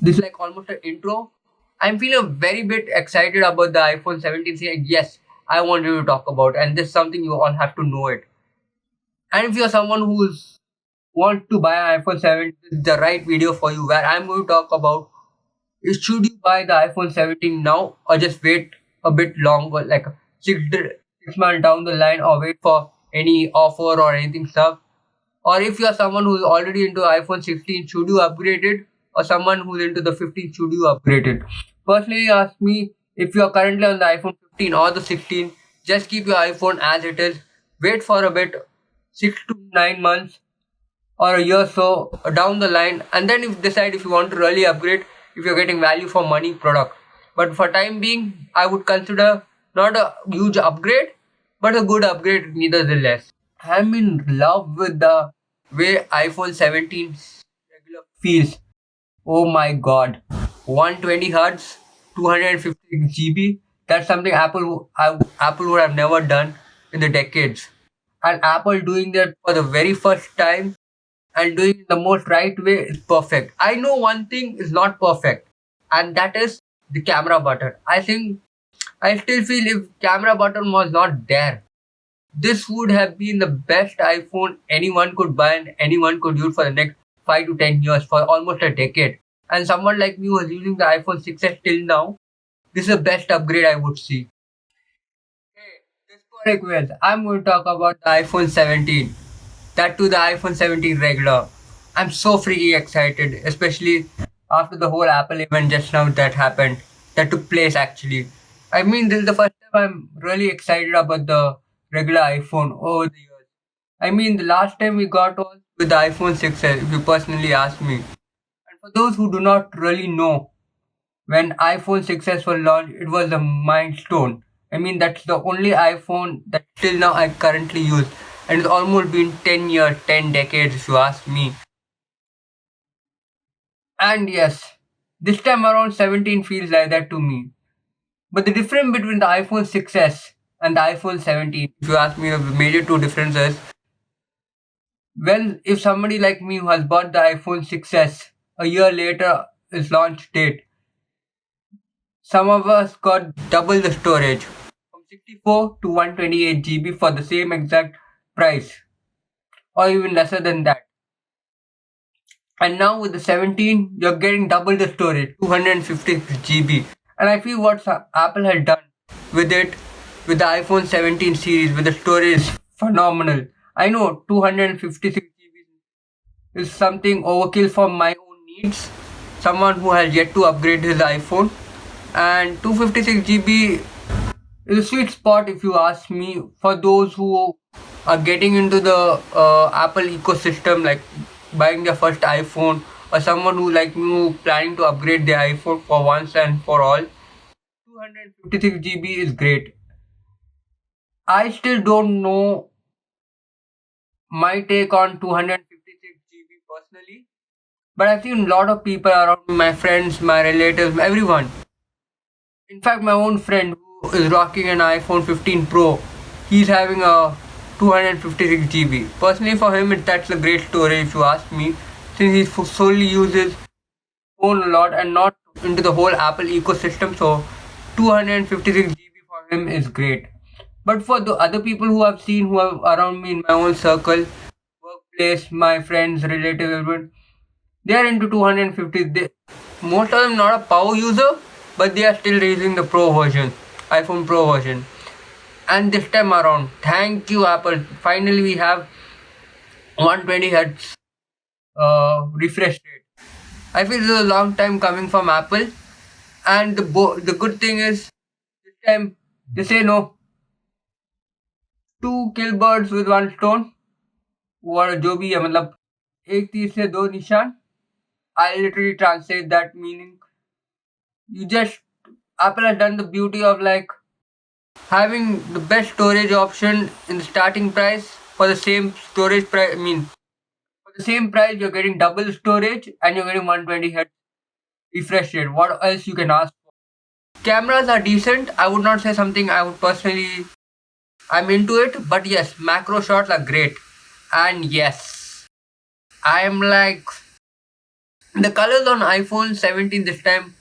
this is like almost an intro. I'm feeling very bit excited about the iPhone 17 series. Yes, I want you to talk about, and this is something you all have to know it. And if you're someone who's want to buy an iPhone 7, this is the right video for you. Where I'm going to talk about is should you buy the iPhone 17 now or just wait a bit longer, like 6 months down the line, or wait for any offer or anything stuff. Or if you're someone who's already into iPhone 16, should you upgrade it? Or someone who's into the 15, should you upgrade it? Personally, ask me, if you're currently on the iPhone 15 or the 16, just keep your iPhone as it is. Wait for a bit, 6 to 9 months or a year so down the line, and then if decide if you want to really upgrade, if you're getting value for money product. But for time being, I would consider not a huge upgrade, but a good upgrade nevertheless. I'm in love with the way iPhone 17 regular feels. Oh my god. 120 hertz, 250 GB. That's something Apple would have never done in the decades. And Apple doing that for the very first time and doing it the most right way is perfect. I know one thing is not perfect, and that is the camera button. I still feel if camera button was not there, this would have been the best iPhone anyone could buy and anyone could use for the next 5 to 10 years, for almost a decade. And someone like me who is using the iPhone 6s till now, this is the best upgrade I would see. Hey, this correct well. I'm going to talk about the iPhone 17. That too, the iPhone 17 regular. I'm so freaking excited, especially after the whole Apple event just now that happened, that took place actually. I mean, this is the first time I'm really excited about the regular iPhone over the years. I mean, the last time we got was with the iPhone 6s, if you personally ask me. And for those who do not really know, when iPhone 6s were launched, it was a milestone. I mean, that's the only iPhone that till now I currently use. And it's almost been 10 years, 10 decades if you ask me. And yes, this time around 17 feels like that to me. But the difference between the iPhone 6s and the iPhone 17, if you ask me the major two differences, well, if somebody like me who has bought the iPhone 6s a year later its launch date, some of us got double the storage from 64 to 128 GB for the same exact price, or even lesser than that. And now with the 17, you're getting double the storage, 256 GB. And I feel what Apple had done with it, with the iPhone 17 series, with the storage is phenomenal. I know 256 GB is something overkill for my own needs, someone who has yet to upgrade his iPhone. And 256 GB is a sweet spot if you ask me, for those who are getting into the Apple ecosystem, like buying their first iPhone, or someone who like me who planning to upgrade their iPhone for once and for all. 256 GB is great. I still don't know my take on 256 GB personally, but I've seen a lot of people around me, my friends, my relatives, everyone. In fact, my own friend who is rocking an iPhone 15 Pro, he's having a 256 GB. Personally, for him, that's a great storage if you ask me, since he solely uses phone a lot and not into the whole Apple ecosystem. So 256 GB for him is great. But for the other people who I've seen who are around me in my own circle, workplace, my friends, relatives, everyone, they are into 250. Most of them not a power user, but they are still using the Pro version, iPhone Pro version. And this time around, thank you Apple. Finally, we have 120 Hz refresh rate. I feel this is a long time coming from Apple, and the good thing is this time they say no. Two kill birds with one stone. और जो भी है मतलब एक तीर से दो निशान. I literally translate that meaning. You just Apple has done the beauty of like having the best storage option in the starting price for the same storage price. I mean, for the same price, you're getting double storage and you're getting 120 Hz refresh rate. What else you can ask for? Cameras are decent. I would not say something I would personally. I'm into it, but yes, macro shots are great. And yes, I am like The colors on iPhone 17 this time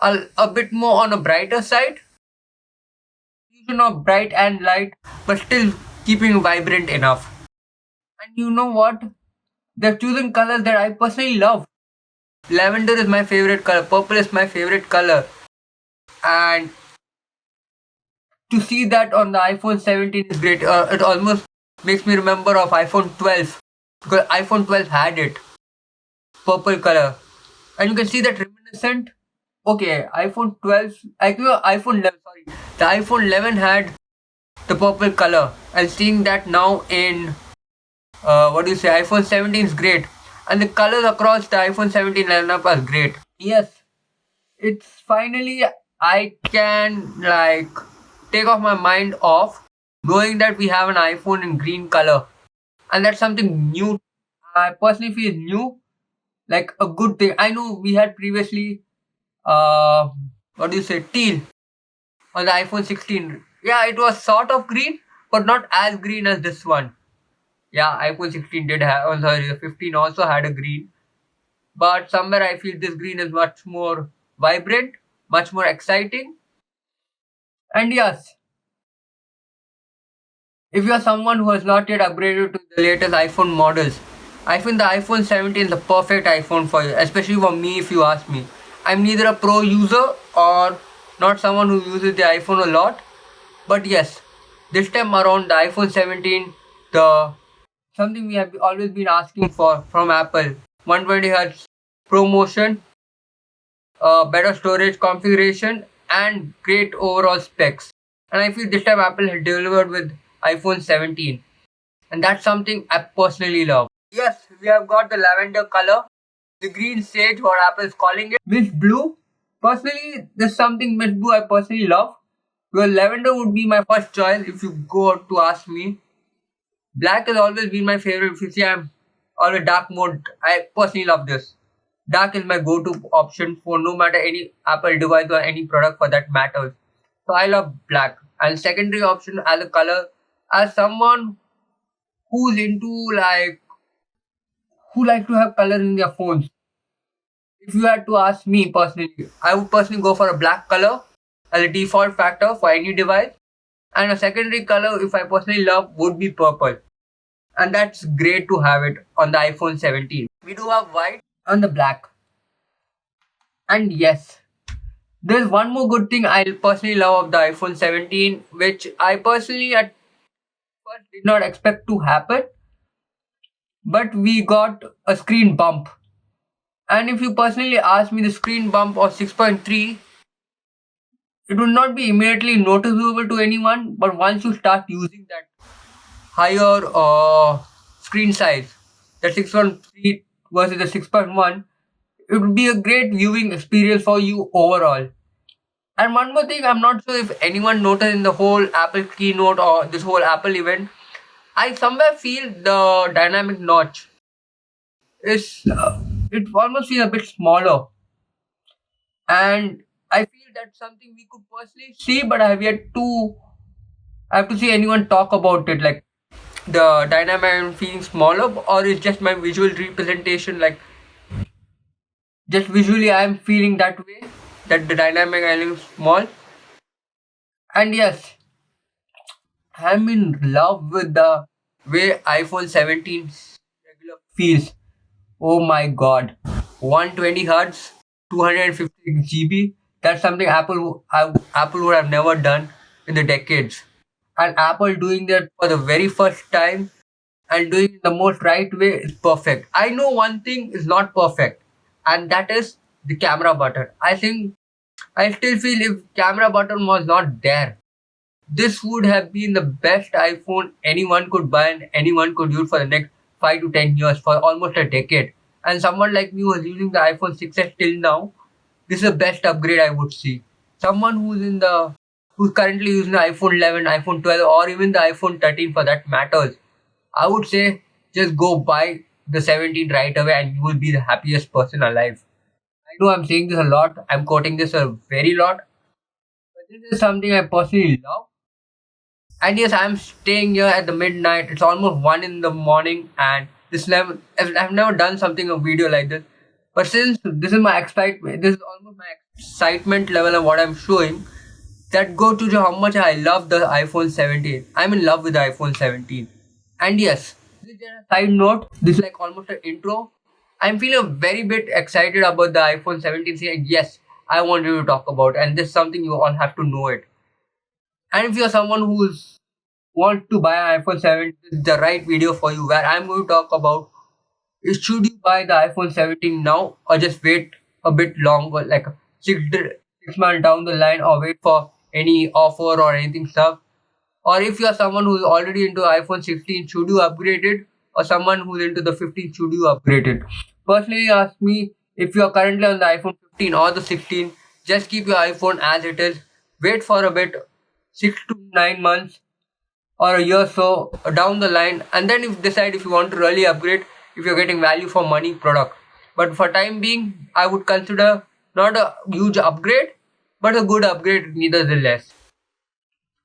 are a bit more on a brighter side. Fusion of bright and light, but still keeping vibrant enough. And you know what? They're choosing colors that I personally love. Lavender is my favorite color, purple is my favorite color. And to see that on the iPhone 17 is great. It almost makes me remember of iPhone 12 because iPhone 12 had it, purple color. And you can see that reminiscent. Okay, iPhone 12, I think iPhone 11, sorry. The iPhone 11 had the purple color. And seeing that now in, what do you say, iPhone 17 is great. And the colors across the iPhone 17 lineup are great. Yes, it's finally, I can like take off my mind off knowing that we have an iPhone in green color. And that's something new. I personally feel new, like a good thing. I know we had previously, uh, what do you say, teal on the iPhone 16. Yeah, it was sort of green, but not as green as this one. Yeah, iPhone 16 did have, oh sorry, the 15 also had a green. But somewhere I feel this green is much more vibrant, much more exciting. And yes, if you are someone who has not yet upgraded to the latest iPhone models, I think the iPhone 17 is the perfect iPhone for you, especially for me if you ask me. I'm neither a pro user or not someone who uses the iPhone a lot, but yes, this time around the iPhone 17, the something we have always been asking for from Apple, 120 Hz promotion, better storage configuration, and great overall specs. And I feel this time Apple has delivered with iPhone 17, and that's something I personally love. Yes, we have got the lavender color, the green sage, what Apple is calling it, mist blue. Personally, this is something mist blue I personally love. Well, lavender would be my first choice if you go to ask me. Black has always been my favorite. If you see, I'm always dark mode. I personally love this. Dark is my go-to option for no matter any Apple device or any product for that matters. So I love black. And secondary option as a color, as someone who's into like who like to have color in their phones. If you had to ask me personally, I would personally go for a black color as a default factor for any device. And a secondary color, if I personally love, would be purple. And that's great to have it on the iPhone 17. We do have white on the black. And yes, there's one more good thing I personally love of the iPhone 17, which I personally at first did not expect to happen, but we got a screen bump. And if you personally ask me, the screen bump of 6.3, it will not be immediately noticeable to anyone, but once you start using that higher screen size, the 6.3 versus the 6.1, it would be a great viewing experience for you overall. And one more thing, I'm not sure if anyone noticed in the whole Apple keynote or this whole Apple event, I somewhere feel the dynamic notch is it almost feels a bit smaller, and I feel that's something we could personally see, but I have to see anyone talk about it, like the dynamic feeling smaller, or is just my visual representation, like just visually I'm feeling that way, that the dynamic is small. And yes, I'm in love with the way iPhone 17 regular feels. Oh my god. 120 Hz, 250 GB. That's something Apple would have never done in the decades. And Apple doing that for the very first time and doing it the most right way is perfect. I know one thing is not perfect, and that is the camera button. I still feel if camera button was not there, this would have been the best iPhone anyone could buy and anyone could use for the next 5 to 10 years, for almost a decade. And someone like me who is using the iPhone 6s till now, this is the best upgrade I would see. Someone who's currently using the iPhone 11, iPhone 12, or even the iPhone 13 for that matters, I would say just go buy the 17 right away and you will be the happiest person alive. I know I'm saying this a lot, I'm quoting this a very lot, but this is something I personally love. And yes, I'm staying here at the midnight. It's almost 1 in the morning, and I've never done something a video like this. But since this is my excitement, this is almost my excitement level of what I'm showing, that go to show how much I love the iPhone 17. I'm in love with the iPhone 17. And yes, this is just a side note. This is like almost an intro. I'm feeling very bit excited about the iPhone 17 series. Yes, I want you to talk about, and this is something you all have to know it. And if you're someone who's want to buy an iPhone 7, this is the right video for you. Where I'm going to talk about is should you buy the iPhone 17 now or just wait a bit longer, like 6 months down the line, or wait for any offer or anything stuff. Or if you're someone who's already into iPhone 16, should you upgrade it? Or someone who's into the 15, should you upgrade it? Personally, ask me, if you're currently on the iPhone 15 or the 16, just keep your iPhone as it is. Wait for a bit, 6 to 9 months or a year so down the line, and then if decide if you want to really upgrade, if you're getting value for money product. But for time being, I would consider not a huge upgrade, but a good upgrade nevertheless.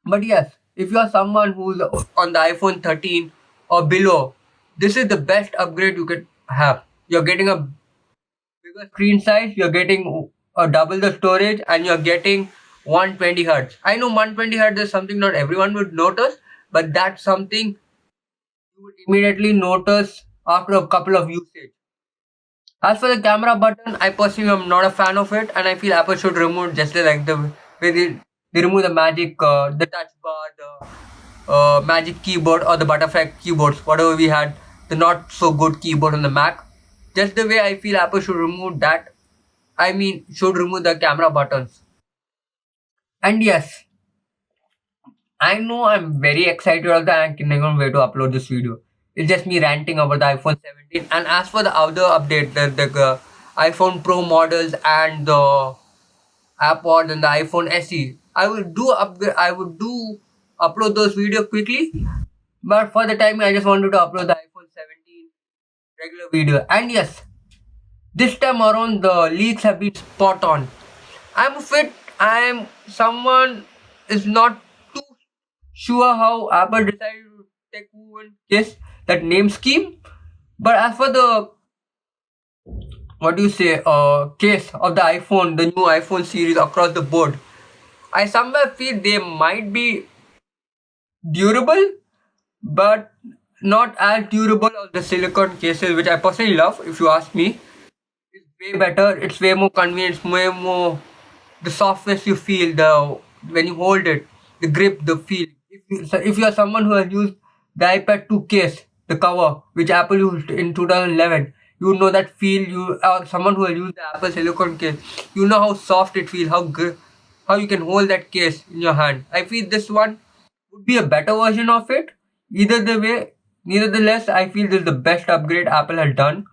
But yes, if you are someone who's on the iPhone 13 or below, this is the best upgrade you could have. You're getting a bigger screen size, you're getting a double the storage, and you're getting 120 hertz. I know 120 hertz is something not everyone would notice, but that's something you would immediately notice after a couple of usage. As for the camera button, I personally am not a fan of it, and I feel Apple should remove just like the way they remove the magic, the touch bar, the magic keyboard, or the butterfly keyboards, whatever we had, the not so good keyboard on the Mac. Just the way I feel Apple should remove that. I mean, should remove the camera buttons. And yes, I know I'm very excited about that. I can never wait to upload this video. It's just me ranting about the iPhone 17. And as for the other update, the iPhone Pro models and the iPod and the iPhone SE, I will do upgrade. I would do upload those videos quickly. But for the time, I just wanted to upload the iPhone 17 regular video. And yes, this time around, the leaks have been spot on. I'm fit. I'm someone is not too sure how Apple decided to take over this that name scheme. But as for the what do you say case of the iPhone, the new iPhone series across the board, I somewhere feel they might be durable, but not as durable as the silicone cases, which I personally love. If you ask me, it's way better. It's way more convenient. It's way more the softness you feel the when you hold it, the grip, the feel. If you are someone who has used the iPad 2 case, the cover which Apple used in 2011, you know that feel. You are someone who has used the Apple silicone case. You know how soft it feels, how you can hold that case in your hand. I feel this one would be a better version of it. Either the way, nevertheless, I feel this is the best upgrade Apple has done.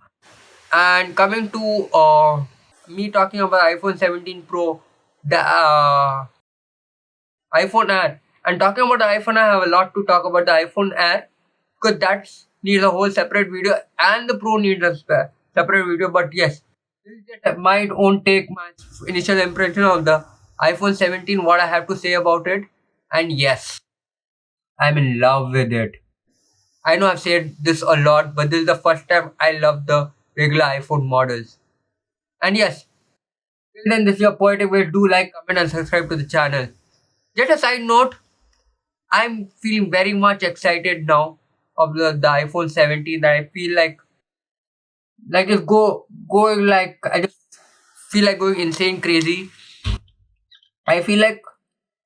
And coming to me talking about iPhone 17 Pro, the iPhone Air, and talking about the iPhone, I have a lot to talk about the iPhone Air because that needs a whole separate video, and the Pro needs a separate video. But yes, this is just my own take, my initial impression of the iPhone 17, what I have to say about it. And yes, I'm in love with it. I know I've said this a lot, but this is the first time I love the regular iPhone models. And yes, till then, this is your poetic way. Do like, comment, and subscribe to the channel. Just a side note, I'm feeling very much excited now of the iPhone 17 that I feel like just going like I just feel like going insane crazy. I feel like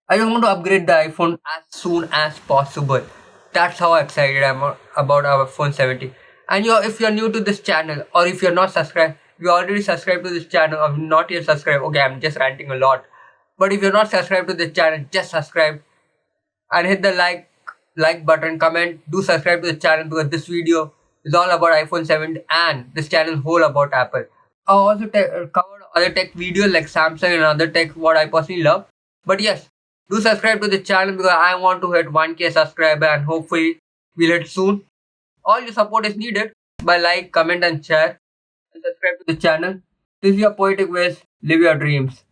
I just want to upgrade the iPhone as soon as possible. That's how excited I'm about our iPhone 17. And if you're new to this channel, or if you're not subscribed, if you already subscribed to this channel or not yet subscribed, okay, I'm just ranting a lot. But if you're not subscribed to this channel, just subscribe and hit the like button, comment, do subscribe to the channel because this video is all about iPhone 7 and this channel is whole about Apple. I also covered other tech videos like Samsung and other tech what I personally love. But yes, do subscribe to the channel because I want to hit 1k subscriber and hopefully we'll hit soon. All your support is needed by like, comment and share and subscribe to the channel. This is your poetic ways, live your dreams.